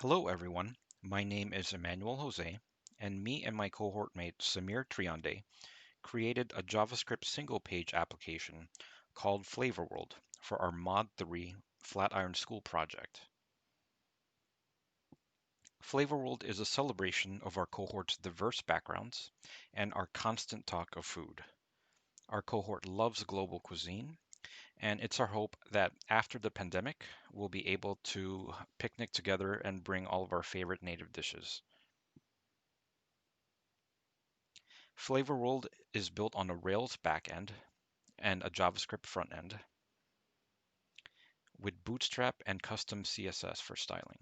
Hello, everyone. My name is Emmanuel Jose, and me and my cohort mate Samir Triande created a JavaScript single page application called FlavorWorld for our Mod 3 Flatiron School project. FlavorWorld is a celebration of our cohort's diverse backgrounds and our constant talk of food. Our cohort loves global cuisine, and it's our hope that after the pandemic, we'll be able to picnic together and bring all of our favorite native dishes. FlavorWorld is built on a Rails backend and a JavaScript frontend with Bootstrap and custom CSS for styling.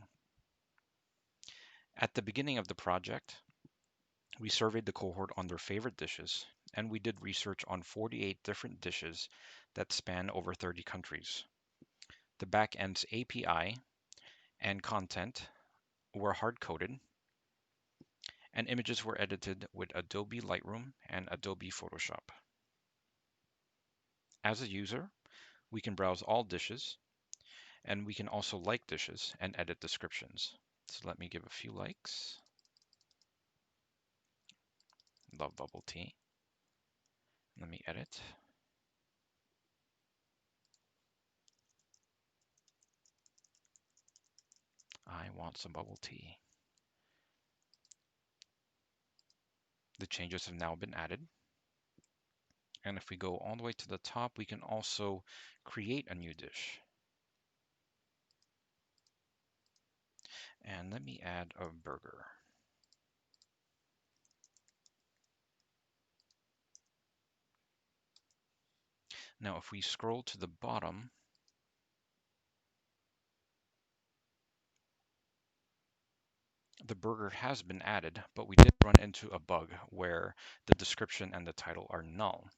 At the beginning of the project, we surveyed the cohort on their favorite dishes, and we did research on 48 different dishes that span over 30 countries. The backend's API and content were hard-coded, and images were edited with Adobe Lightroom and Adobe Photoshop. As a user, we can browse all dishes, and we can also like dishes and edit descriptions. So let me give a few likes. Love bubble tea. Let me edit. I want some bubble tea. The changes have now been added. And if we go all the way to the top, we can also create a new dish. And let me add a burger. Now, if we scroll to the bottom, the burger has been added, but we did run into a bug where the description and the title are null.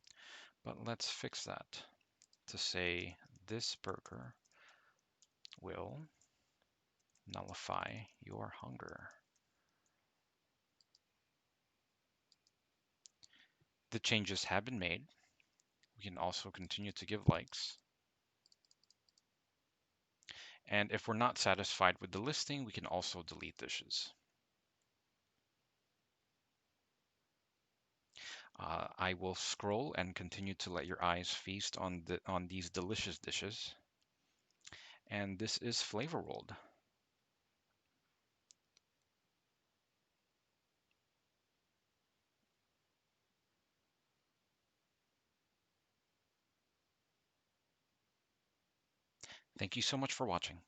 But let's fix that to say this burger will nullify your hunger. The changes have been made. We can also continue to give likes. And if we're not satisfied with the listing, we can also delete dishes. I will scroll and continue to let your eyes feast on these delicious dishes. And this is FlavorWorld. Thank you so much for watching.